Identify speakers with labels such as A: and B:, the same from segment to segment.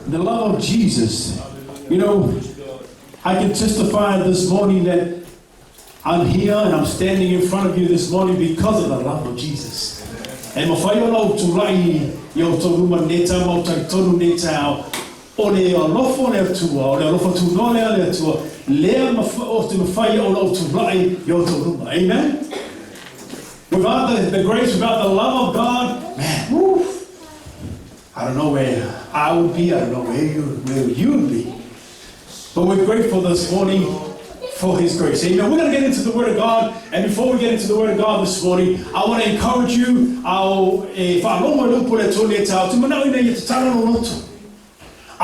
A: The love of Jesus. You know, I can testify this morning that I'm here and I'm standing in front of you this morning because of the love of Jesus. And mawhai ona to rai yo to ruma neta mau tai tonu neta o le alofo le atua, o le alofo tu no le atua, lea o te mawhai ona to rai yo to ruma. Amen? Without the grace, without the love of God, man, woo, I don't know where I would be, I don't know where you would be. But we're grateful this morning for His grace. Amen. We're going to get into the Word of God. And before we get into the Word of God this morning, I want to encourage you. I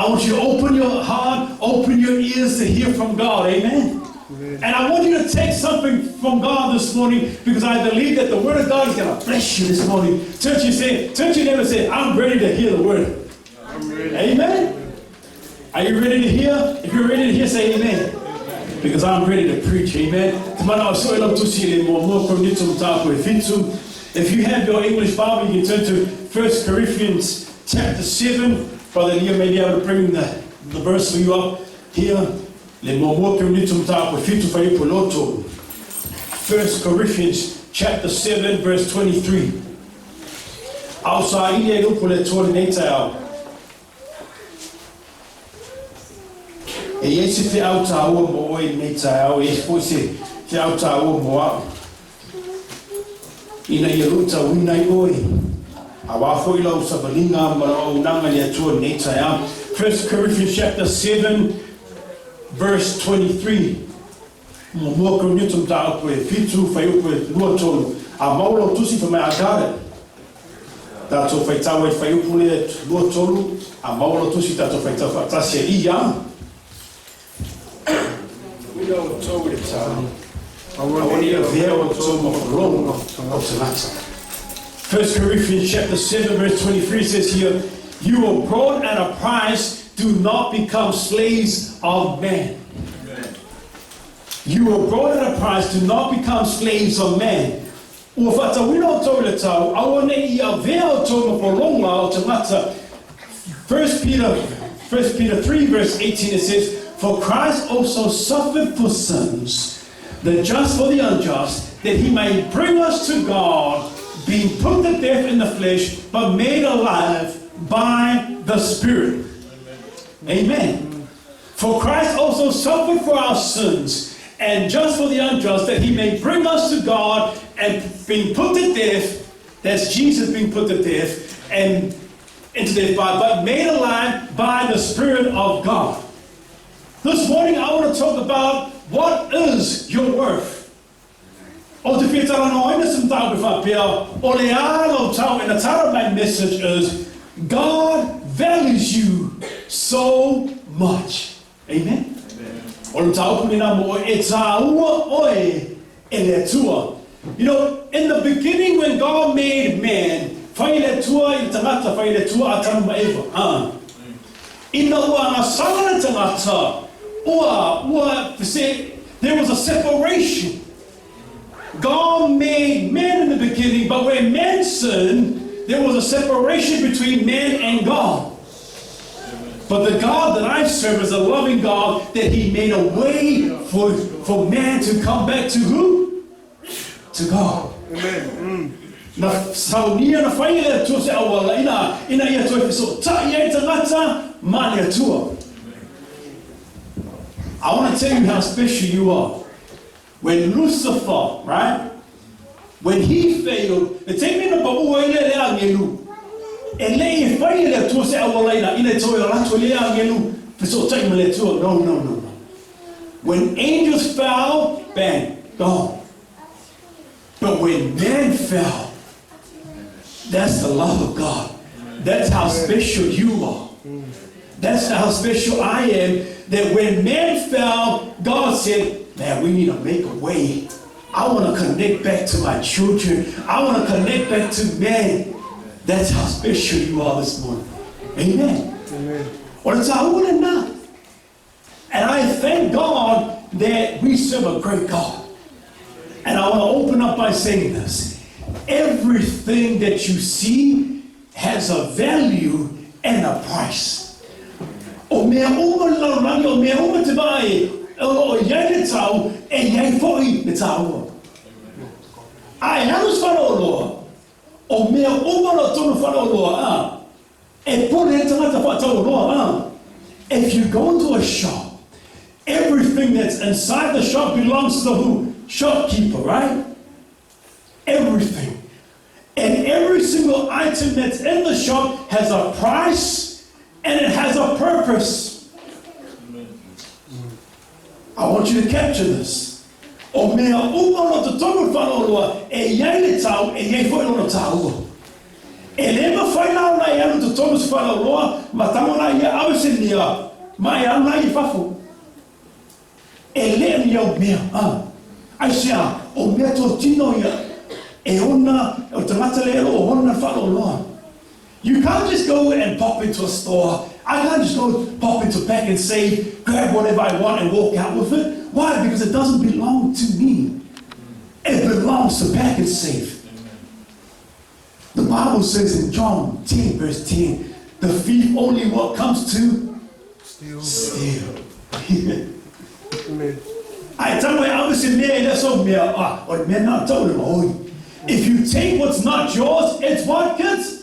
A: want you to open your heart, open your ears to hear from God. Amen. And I want you to take something from God this morning, because I believe that the Word of God is going to bless you this morning. Turn to your neighbor and say, I'm ready to hear the Word. I'm ready. Amen. Are you ready to hear? If you're ready to hear, say amen. Because I'm ready to preach. Amen. If you have your English Bible, you can turn to 1 Corinthians chapter 7. Brother Leah may be able to bring the verse for you up here. 1 Corinthians chapter 7, verse 23. E ese te au ta o mo e me ta au e foi se te au ta o mo a ina ia ruta wina i oi a wa foi lo sa valinga ma o nanga le tu ne ta ya 1 Corinthians chapter 7 verse 23 mo mo ko ni tum ta ko e fitu fa yo ko lo tonu a maulo tusi fa me agare ta to fa ta we fa yo ko le lo tonu a maulo tusi ta to fa ta se ia. I want you to hear what wrong. 1 Corinthians chapter 7 verse 23 says here, you were brought at a price, do not become slaves of man. You were brought at a price, do not become slaves of man. First Peter 3 verse 18 it says, for Christ also suffered for sins, the just for the unjust, that He might bring us to God, being put to death in the flesh, but made alive by the Spirit. Amen. For Christ also suffered for our sins, and just for the unjust, that He may bring us to God, and being put to death, that's Jesus being put to death, and into death, but made alive by the Spirit of God. This morning I want to talk about what is your worth. And the title of my message is God values you so much. Amen. You know, in the beginning when God made man, there was a separation. God made man in the beginning, but when man sinned, there was a separation between man and God. But the God that I serve is a loving God, that He made a way for man to come back to who? To God. Amen. I want to tell you how special you are. When Lucifer, right? When he failed, the take me no. When angels fell, bang, gone. But when man fell, that's the love of God. That's how special you are. That's how special I am. That when man fell, God said, man, we need to make a way I want to connect back to my children. I want to connect back to men. That's how special you are this morning. Amen. Amen. And I thank God that we serve a great God. And I want to open up by saying this. Everything that you see has a value and a price. O mea uma laurangi, o mea uma te vai, o iai le tau, e iai foi le tau. Ai hanus whanau loa, o mea uma lo tonu whanau loa, e pone e tangata whatau loa. If you go into a shop, everything that's inside the shop belongs to who? Shopkeeper, right? Everything. And every single item that's in the shop has a price and it has a purpose. I want you to capture this. O mea uma no te tono whanau e iai le tau, e iai foi no tau. E lema whai nao nai anu te tono whanau loa, ma tango nai ia awese nia, mai anu nai I whafo. E lea ni au mea, ai sea, o mea tō tino ia, e ona, o tangata leo, o ona whanau loa. You can't just go and pop into a store. I can't just go pop into Pack and Save, grab whatever I want and walk out with it. Why? Because it doesn't belong to me. It belongs to Pack and Save. The Bible says in John 10 verse 10, the thief only what comes to? Steal. I tell you, I was in there, that's all me. Or men not told him, if you take what's not yours, it's what, kids?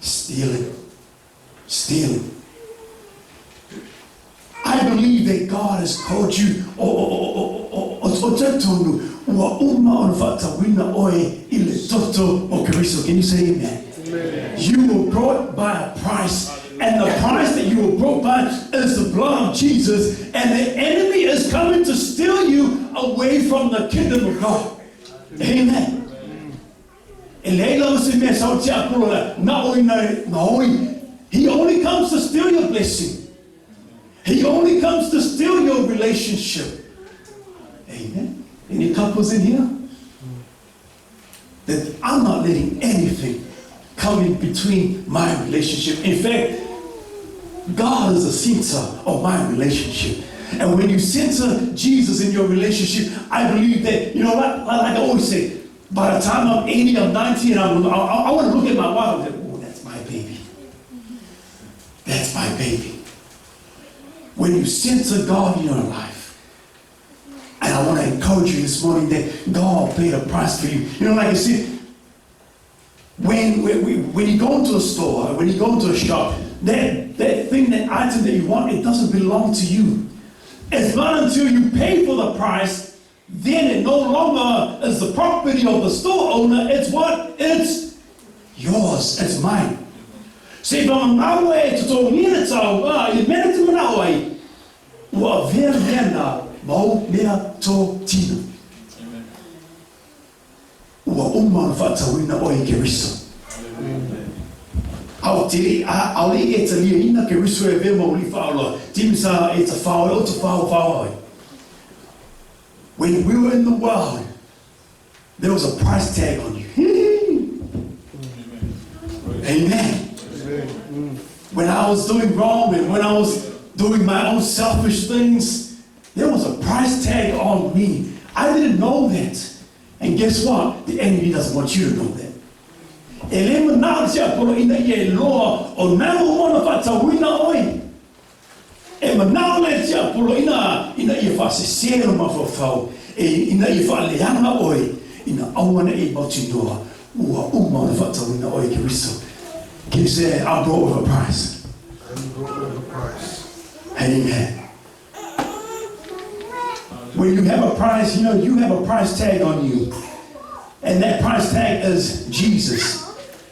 A: Stealing. Stealing. I believe that God has called you. Keriso, can you say amen? Amen? You were brought by a price, and the price that you were brought by is the blood of Jesus, and the enemy is coming to steal you away from the kingdom of God. Amen. He only comes to steal your blessing. He only comes to steal your relationship. Amen. Any couples in here? That I'm not letting anything come in between my relationship. In fact, God is the center of my relationship. And when you center Jesus in your relationship, I believe that, you know, like I always say, by the time I'm 80, I'm 90, and I want to look at my wife and say, oh, that's my baby. That's my baby. When you center God in your life, and I want to encourage you this morning that God paid a price for you. You know, like I said, when you go into a store, when you go into a shop, that thing, that item that you want, it doesn't belong to you. It's not until you pay for the price, then it no longer is the property of the store owner. It's what? It's yours. It's mine. See, from now way to talk near tau, you meant to now way. Wa ver mena mo mena to tina. Wa umma fatawina oi Keriso. Au te au le e te lia ina Keriso e ve mo li faolo. Timsa e te faolo to faolo. When we were in the world, there was a price tag on you. Amen. When I was doing wrong and when I was doing my own selfish things, there was a price tag on me. I didn't know that. And guess what? The enemy doesn't want you to know that. E manao le tia polo ina ia whasesero mawhawhau ina ia whaaleanga oi ina awana e mautinoa ua uma na whatawina oi Keriso. Can you say, I brought with a price? I brought with a price. Amen. When you have a price, you know, you have a price tag on you. And that price tag is Jesus.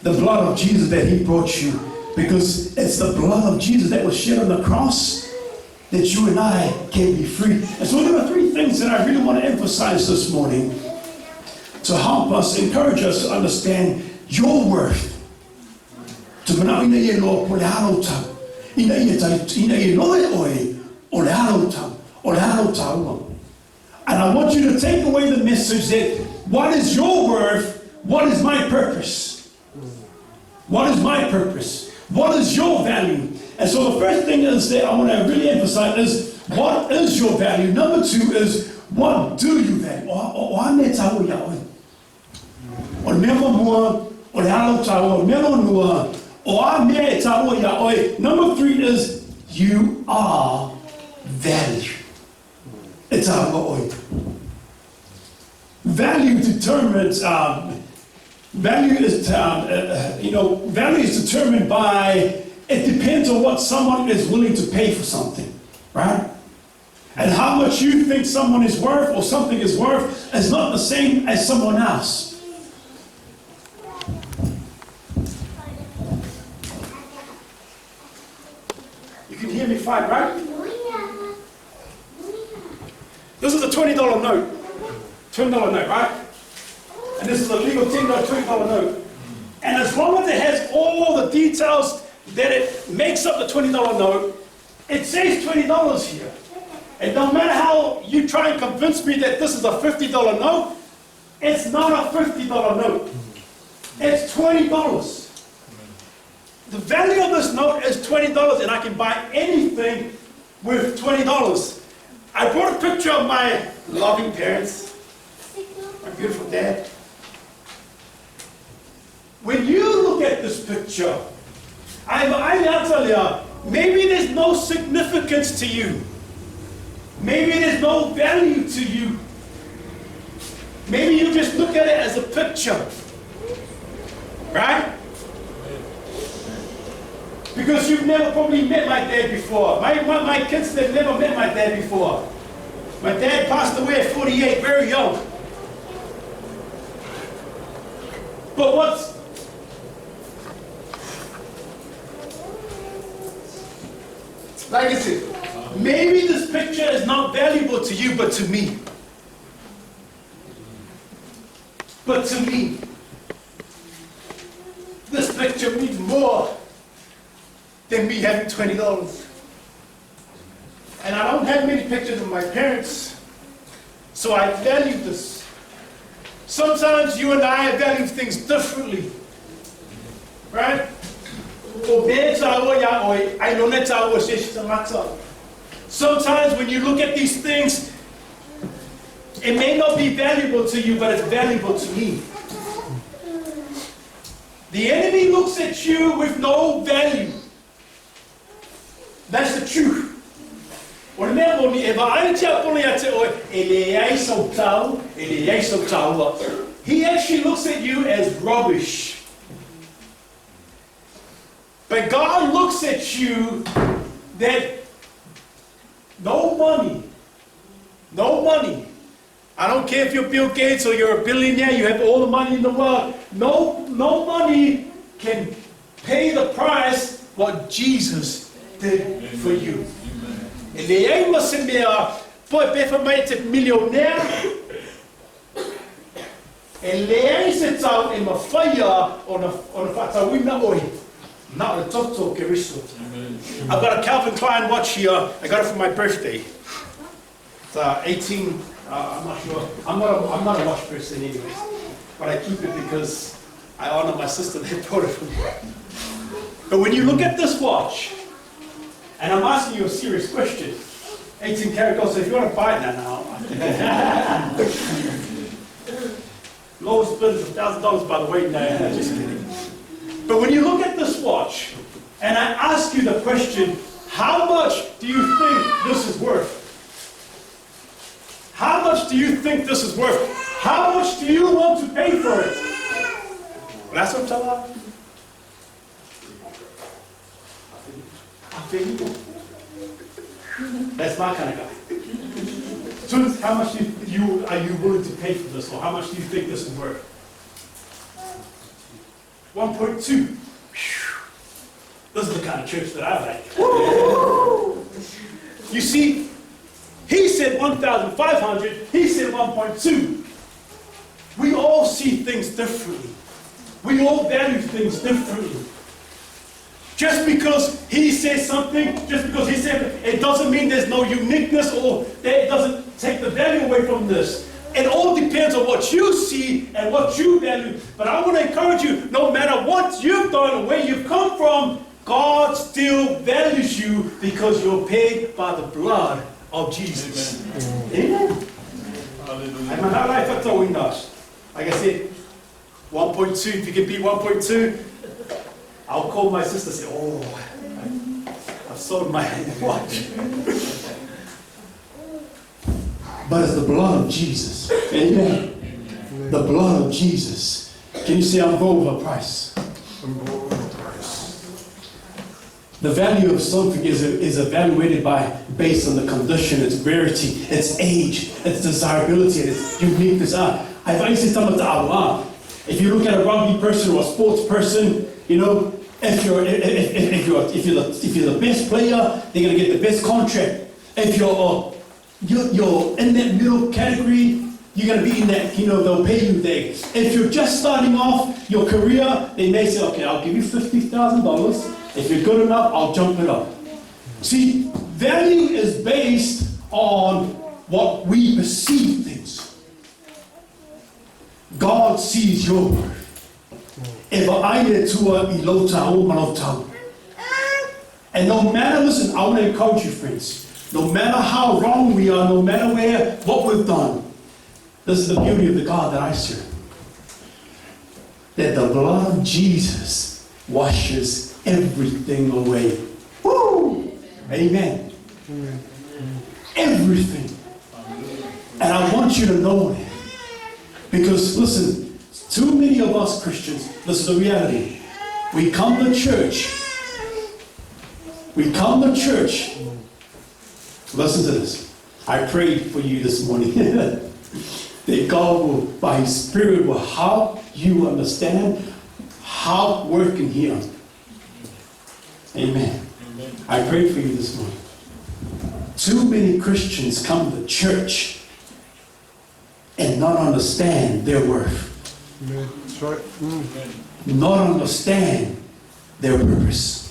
A: The blood of Jesus that he brought you. Because it's the blood of Jesus that was shed on the cross that you and I can be free. And so there are three things that I really want to emphasize this morning to help us, encourage us to understand your worth. To mana ina ye lo po le halo tau. Ina ye loe oe o le halo tau. O le halo tau. And I want you to take away the message that what is your worth? What is my purpose? What is my purpose? What is your value? And so the first thing is that I want to really emphasize is what is your value? Number two is what do you value? Number three is you are value. It's our value determines. Value is determined by. It depends on what someone is willing to pay for something, right? And how much you think someone is worth or something is worth is not the same as someone else. You can hear me fine, right? This is a $20 note. $20 note, right? And this is a legal $10, $20 note. And as long as it has all the details that it makes up the $20 note, it says $20 here. And no matter how you try and convince me that this is a $50 note, it's not a $50 note. It's $20. The value of this note is $20, and I can buy anything with $20. I brought a picture of my loving parents, my beautiful dad. When you look at this picture, I'll tell you, maybe there's no significance to you. Maybe there's no value to you. Maybe you just look at it as a picture. Right? Because you've never probably met my dad before. My kids, they've never met my dad before. My dad passed away at 48, very young. But like I said, maybe this picture is not valuable to you, but to me. But to me, this picture means more than me having $20. And I don't have many pictures of my parents, so I value this. Sometimes you and I value things differently, right? Sometimes when you look at these things, it may not be valuable to you, but it's valuable to me. The enemy looks at you with no value. That's the truth. He actually looks at you as rubbish. But God looks at you that no money. I don't care if you're Bill Gates or you're a billionaire, you have all the money in the world. No money can pay the price what Jesus did for you. And the aim was in there, boy, before millionaire. And the aim sits out in the fire on the Fatawina oil. Not the Toto Keriso. I've got a Calvin Klein watch here. I got it for my birthday. It's 18. I'm not sure. I'm not a watch person anyways, but I keep it because I honor my sister that brought it for me. But when you look at this watch, and I'm asking you a serious question, 18 karat gold. So if you want to buy it now, lowest bid is $1,000 by the weight. No, just kidding. But when you look at this watch, and I ask you the question, how much do you think this is worth? How much do you think this is worth? How much do you want to pay for it? That's what I'm telling you. That's my kind of guy. Students, how much are you willing to pay for this, or how much do you think this is worth? 1.2. This is the kind of church that I like. You see, he said 1,500, he said 1.2. We all see things differently. We all value things differently. Just because he says something, just because he said it doesn't mean there's no uniqueness or that it doesn't take the value away from this. It all depends on what you see and what you value. But I want to encourage you, no matter what you've done or where you've come from, God still values you because you're paid by the blood of Jesus. Amen. Amen. Like I said, 1.2, if you can beat 1.2, I'll call my sister and say, oh, I've sold my watch. But it's the blood of Jesus. Amen. The blood of Jesus. Can you say I'm going over price? The value of something is evaluated based on the condition, its rarity, its age, its desirability, and its uniqueness. If you look at a rugby person or a sports person, you know, if you're the best player, they're gonna get the best contract. If you're in that middle category, you're gonna be in that, you know, they'll pay you there. If you're just starting off your career, they may say, okay, I'll give you $50,000. If you're good enough, I'll jump it up. See, value is based on what we perceive things. God sees your worth. And no matter, listen, I want to encourage you, friends, no matter how wrong we are, no matter what we've done, this is the beauty of the God that I serve. That the blood of Jesus washes everything away. Woo! Amen. Everything. And I want you to know that. Because, listen, too many of us Christians, this is the reality. We come to church. Listen to this. I prayed for you this morning. That God will, by His Spirit, will help you understand how working here. Amen. I prayed for you this morning. Too many Christians come to church and not understand their worth.
B: That's right.
A: Not understand their purpose.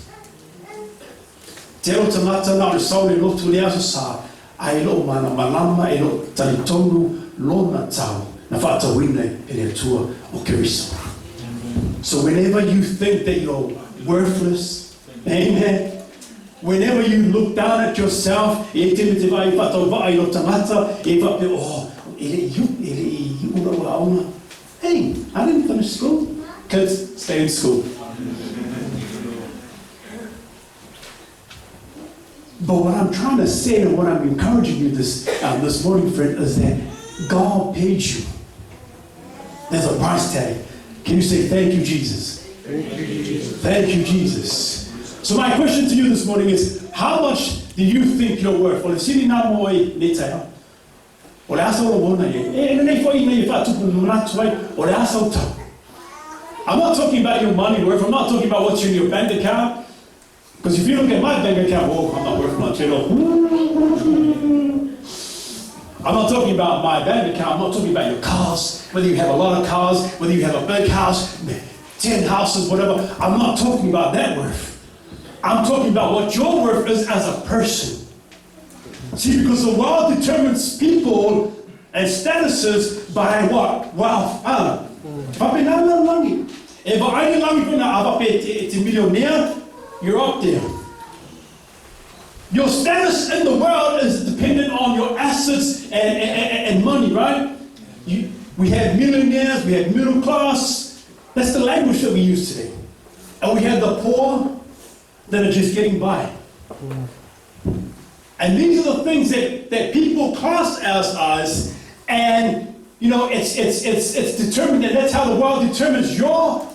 A: Teo tamata na resau le lotu le asa ai lo mana malama e lo talitonu lona tau na fata wine e le tua o Keriso. So whenever you think that you're worthless, amen. Whenever you look down at yourself, hey, I didn't finish school. Kids, stay in school. But what I'm trying to say and what I'm encouraging you this morning, friend, is that God paid you. There's a price tag. Can you say, thank you, Jesus?
B: Thank you, Jesus.
A: Thank you, Jesus. So my question to you this morning is, how much do you think you're worth? I'm not talking about your money worth. I'm not talking about what's in your bank account. Because if you look at my bank account, oh, I'm not worth much, you know. I'm not talking about my bank account. I'm not talking about your cars, whether you have a lot of cars, whether you have a big house, 10 houses, whatever. I'm not talking about that worth. I'm talking about what your worth is as a person. See, because the world determines people and statuses by what? Wealth. If I millionaire, you're up there. Your status in the world is dependent on your assets and money, right? We have millionaires, we have middle class. That's the language that we use today. And we have the poor that are just getting by. And these are the things that people class as, and you know, it's determined, and that's how the world determines your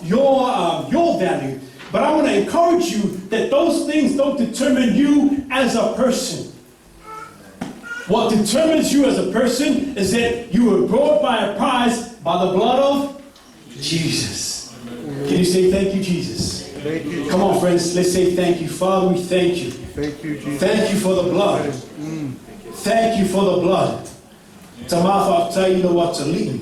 A: value. But I want to encourage you that those things don't determine you as a person. What determines you as a person is that you were brought by a price by the blood of Jesus. Can you say thank you, Jesus?
B: Thank you.
A: Come on, friends, let's say thank you. Father, we thank you.
B: Thank you, Jesus.
A: Thank you for the blood. Thank you for the blood. Tamafa, tell you know what to lead.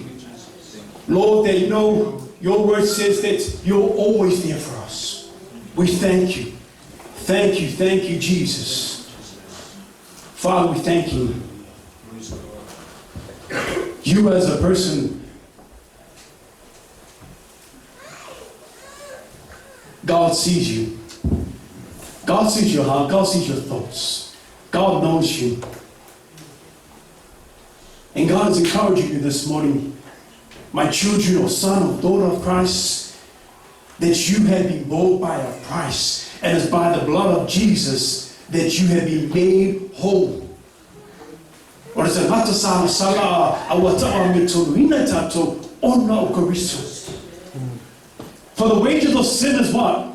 A: Lord, that you know your word says that you're always there for us. We thank you. Thank you, Jesus. Father, we thank you. You as a person, God sees you. God sees your heart. God sees your thoughts. God knows you. And God is encouraging you this morning, my children or son or daughter of Christ, that you have been bought by a price. And it's by the blood of Jesus that you have been made whole. For the wages of sin is what?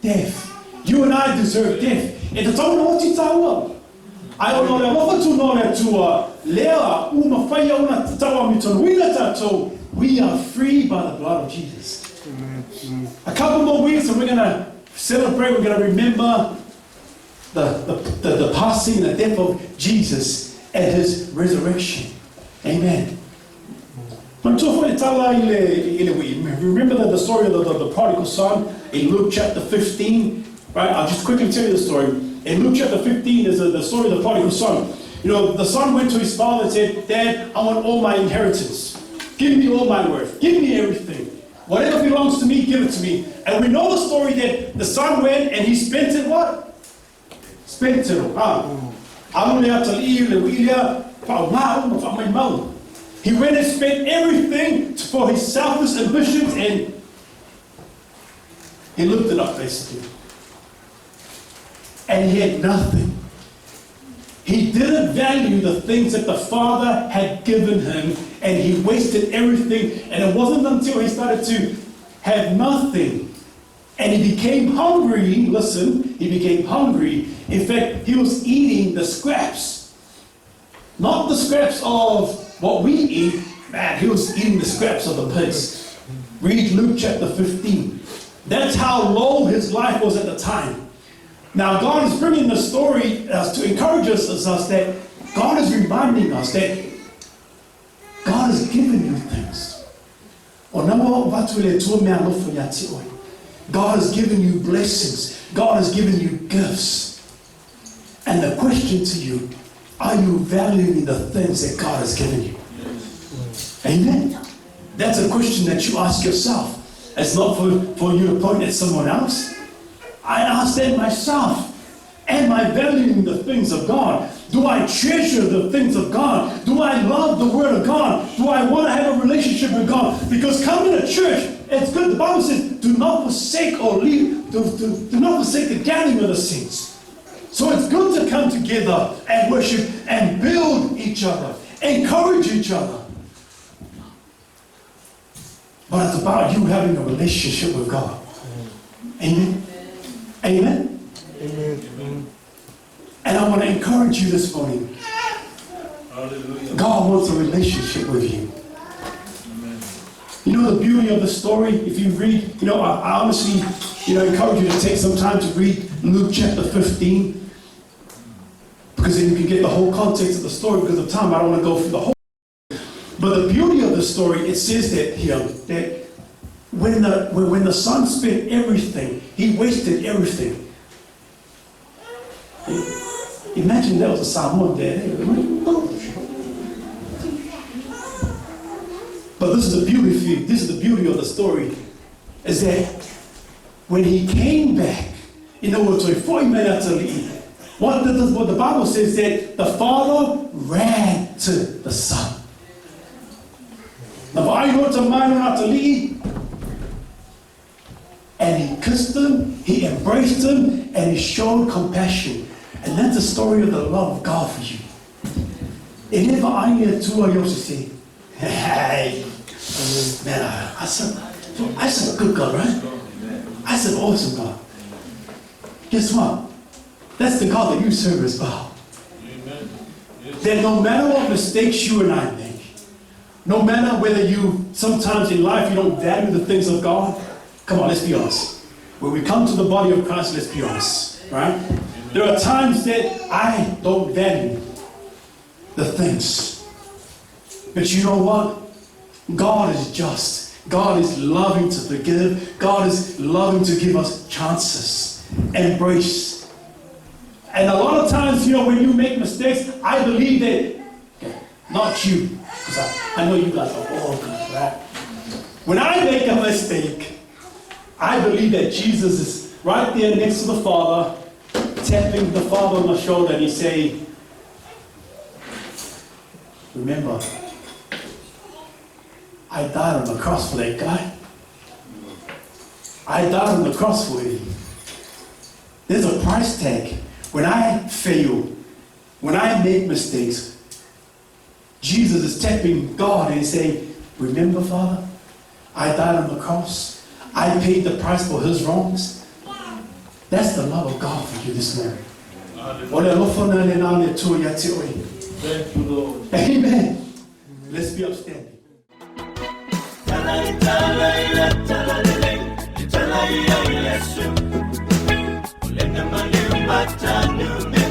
A: Death. You and I deserve death. And it's all what you tell. I don't know that to know that to we are free by the blood of Jesus. A couple more weeks and we're gonna celebrate, we're gonna remember the passing and the death of Jesus and his resurrection. Amen. Remember the story of the prodigal son in Luke chapter 15? Right? I'll just quickly tell you the story. In Luke chapter 15 is the story of the prodigal son. You know, the son went to his father and said, Dad, I want all my inheritance. Give me all my worth. Give me everything. Whatever belongs to me, give it to me. And we know the story that the son went and he spent it what? Spent it all. He went and spent everything for his selfish ambitions and he looked it up basically. And he had nothing. He didn't value the things that the Father had given him, and he wasted everything. And it wasn't until he started to have nothing and he became hungry. Listen, he became hungry. In fact, he was eating the scraps. Not the scraps of what we eat. Man, he was eating the scraps of the pigs. Read Luke chapter 15. That's how low his life was at the time. Now God is bringing the story to encourage us that God is reminding us that God has given you things. God has given you blessings. God has given you gifts. And the question to you, are you valuing the things that God has given you? Amen. That's a question that you ask yourself. It's not for you to point at someone else. I ask that myself. Am I valuing the things of God? Do I treasure the things of God? Do I love the Word of God? Do I want to have a relationship with God? Because coming to church, it's good. The Bible says, do not forsake or leave, do not forsake the gathering of the saints. So it's good to come together and worship and build each other, encourage each other. But it's about you having a relationship with God. Amen. Amen.
B: Amen.
A: And I want to encourage you this morning.
C: Hallelujah.
A: God wants a relationship with you.
C: Amen.
A: You know the beauty of the story? If you read, I honestly, encourage you to take some time to read Luke chapter 15. Because then you can get the whole context of the story. Because of time, I don't want to go through the whole. But the beauty of the story, it says that here, that when the son spent everything, he wasted everything. Imagine there was a Samoan there. But this is the beauty of the story, is that when he came back, what the Bible says that the father ran to the son. And he kissed him, he embraced him, and he showed compassion. And that's the story of the love of God for you. And if I hear two of you say, hey, man, I said a good God, right? I said awesome God. Guess what? That's the God that you serve as well. That no matter what mistakes you and I make, no matter whether sometimes in life you don't value the things of God, come on, let's be honest. When we come to the body of Christ, let's be honest, right? There are times that I don't value the things. But you know what? God is just. God is loving to forgive. God is loving to give us chances. Embrace And a lot of times, when you make mistakes, I believe that, not you, because I know you guys are all good, right? When I make a mistake, I believe that Jesus is right there next to the Father, tapping the Father on the shoulder, and he say, remember, I died on the cross for that guy. I died on the cross for him. There's a price tag. When I fail, when I make mistakes, Jesus is tapping God and saying, remember, Father, I died on the cross. I paid the price for his wrongs. That's the love of God for you this morning.
C: Thank you, Lord.
A: Amen. Let's be upstanding.
D: Let's